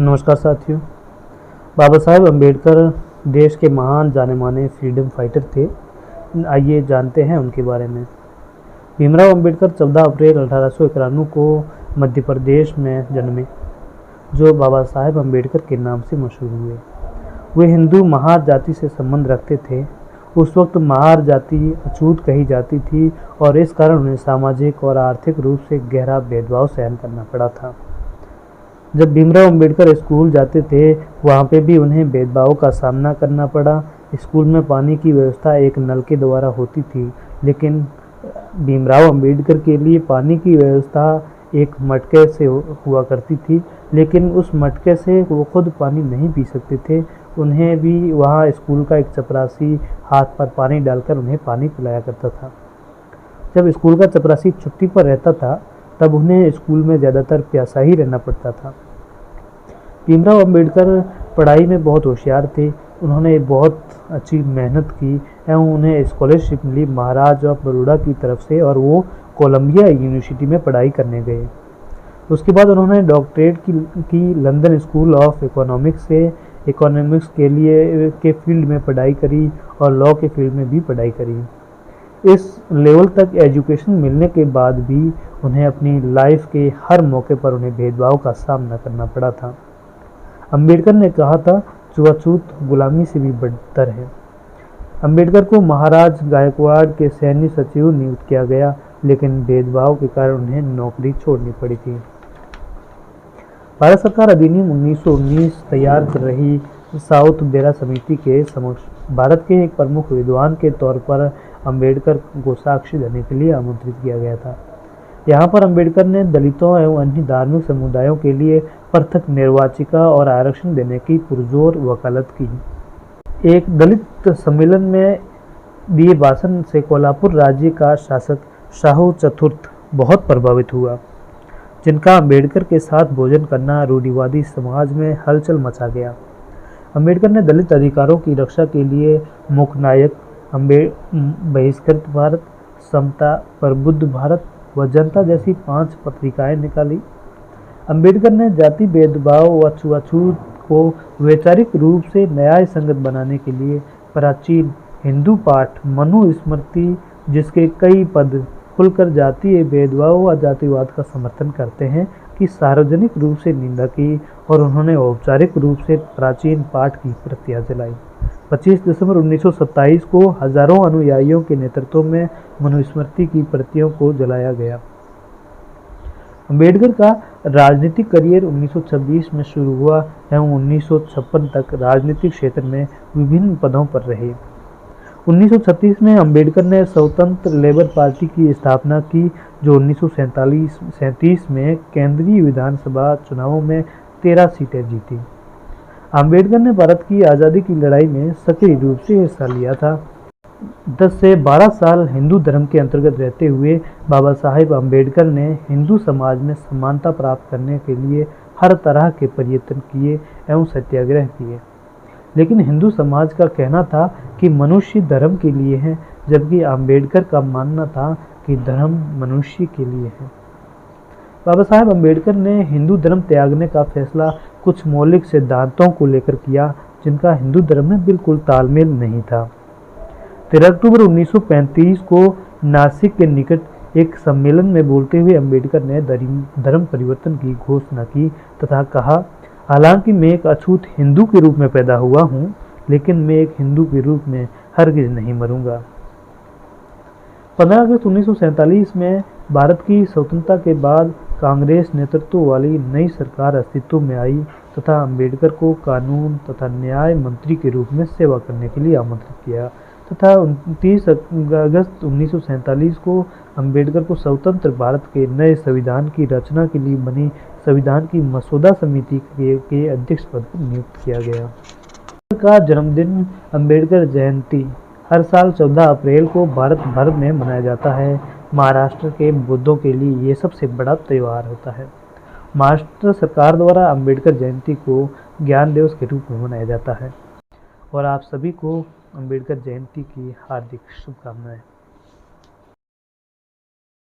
नमस्कार साथियों। बाबा साहेब अम्बेडकर देश के महान जाने माने फ्रीडम फाइटर थे। आइए जानते हैं उनके बारे में। भीमराव अम्बेडकर 14 अप्रैल 1891 को मध्य प्रदेश में जन्मे, जो बाबा साहेब अम्बेडकर के नाम से मशहूर हुए। वे हिंदू महार जाति से संबंध रखते थे। उस वक्त महार जाति अछूत कही जाती थी और इस कारण उन्हें सामाजिक और आर्थिक रूप से गहरा भेदभाव सहन करना पड़ा था। जब भीमराव अम्बेडकर स्कूल जाते थे, वहाँ पे भी उन्हें भेदभाव का सामना करना पड़ा। स्कूल में पानी की व्यवस्था एक नल के द्वारा होती थी, लेकिन भीमराव अम्बेडकर के लिए पानी की व्यवस्था एक मटके से हुआ करती थी, लेकिन उस मटके से वो खुद पानी नहीं पी सकते थे। उन्हें भी वहाँ स्कूल का एक चपरासी हाथ पर पानी डालकर उन्हें पानी पिलाया करता था। जब स्कूल का चपरासी छुट्टी पर रहता था, तब उन्हें स्कूल में ज़्यादातर प्यासा ही रहना पड़ता था। भीमराव अम्बेडकर पढ़ाई में बहुत होशियार थे। उन्होंने बहुत अच्छी मेहनत की एवं उन्हें स्कॉलरशिप मिली महाराज ऑफ बड़ौदा की तरफ से, और वो कोलंबिया यूनिवर्सिटी में पढ़ाई करने गए। उसके बाद उन्होंने डॉक्टरेट की लंदन स्कूल ऑफ इकोनॉमिक्स से इकोनॉमिक्स के फील्ड में पढ़ाई करी और लॉ के फील्ड में भी पढ़ाई करी। इस लेवल तक एजुकेशन मिलने के बाद भी उन्हें अपनी लाइफ के हर मौके पर उन्हें भेदभाव का सामना करना पड़ा था। अम्बेडकर ने कहा था, छुआछूत गुलामी से भी बदतर है। अम्बेडकर को महाराज गायकवाड़ के सैन्य सचिव नियुक्त किया गया, लेकिन भेदभाव के कारण उन्हें नौकरी छोड़नी पड़ी थी। भारत सरकार अधिनियम 1919 तैयार कर रही साउथ बेरा समिति के समक्ष भारत के एक प्रमुख विद्वान के तौर पर अम्बेडकर को साक्षी देने के लिए आमंत्रित किया गया था। यहाँ पर अम्बेडकर ने दलितों एवं अन्य धार्मिक समुदायों के लिए पृथक निर्वाचिका और आरक्षण देने की पुरजोर वकालत की। एक दलित सम्मेलन में दिए भाषण से कोल्हापुर राज्य का शासक शाहू चतुर्थ बहुत प्रभावित हुआ, जिनका अम्बेडकर के साथ भोजन करना रूढ़िवादी समाज में हलचल मचा गया। अम्बेडकर ने दलित अधिकारों की रक्षा के लिए मुख्य नायक, बहिष्कृत भारत, समता, प्रबुद्ध भारत व जनता जैसी 5 पत्रिकाएं निकाली। अम्बेडकर ने जाति भेदभाव व छुआछूत को वैचारिक रूप से न्याय संगत बनाने के लिए प्राचीन हिंदू पाठ मनुस्मृति, जिसके कई पद खुलकर जातीय भेदभाव व जातिवाद का समर्थन करते हैं, की सार्वजनिक रूप से निंदा की और उन्होंने औपचारिक रूप से प्राचीन पाठ की प्रतियां जलाई। 25 दिसंबर 1927 को हजारों अनुयायियों के नेतृत्व में मनुस्मृति की प्रतियों को जलाया गया। अम्बेडकर का राजनीतिक करियर 1926 में शुरू हुआ एवं 1956 तक राजनीतिक क्षेत्र में विभिन्न पदों पर रहे। 1936 में अम्बेडकर ने स्वतंत्र लेबर पार्टी की स्थापना की, जो 1937 में केंद्रीय विधानसभा चुनावों में 13 सीटें जीती। अम्बेडकर ने भारत की आज़ादी की लड़ाई में सक्रिय रूप से हिस्सा लिया था। 10 से 12 साल हिंदू धर्म के अंतर्गत रहते हुए बाबा साहेब अम्बेडकर ने हिंदू समाज में समानता प्राप्त करने के लिए हर तरह के प्रयत्न किए एवं सत्याग्रह किए, लेकिन हिंदू समाज का कहना था कि मनुष्य धर्म के लिए है, जबकि अम्बेडकर का मानना था कि धर्म मनुष्य के लिए है। बाबा साहेब अम्बेडकर ने हिंदू धर्म त्यागने का फैसला कुछ मौलिक सिद्धांतों को लेकर किया, जिनका हिंदू धर्म में बिल्कुल तालमेल नहीं था। 13 अक्टूबर 1935 को नासिक के निकट एक सम्मेलन में बोलते हुए अम्बेडकर ने धर्म परिवर्तन की घोषणा की तथा कहा, हालांकि मैं एक अछूत हिंदू के रूप में पैदा हुआ हूँ, लेकिन मैं एक हिंदू के रूप में हरगिज नहीं मरूंगा। 15 अगस्त 1947 में भारत की स्वतंत्रता के बाद कांग्रेस नेतृत्व वाली नई सरकार अस्तित्व में आई तथा अम्बेडकर को कानून तथा न्याय मंत्री के रूप में सेवा करने के लिए आमंत्रित किया तथा 29 अगस्त 1947 को अम्बेडकर को स्वतंत्र भारत के नए संविधान की रचना के लिए बनी संविधान की मसौदा समिति के अध्यक्ष पद पर नियुक्त किया गया। का जन्मदिन अम्बेडकर जयंती हर साल 14 अप्रैल को भारत भर में मनाया जाता है। महाराष्ट्र के बुद्धों के लिए ये सबसे बड़ा त्यौहार होता है। महाराष्ट्र सरकार द्वारा अम्बेडकर जयंती को ज्ञान दिवस के रूप में मनाया जाता है और आप सभी को अम्बेडकर जयंती की हार्दिक शुभकामनाएं।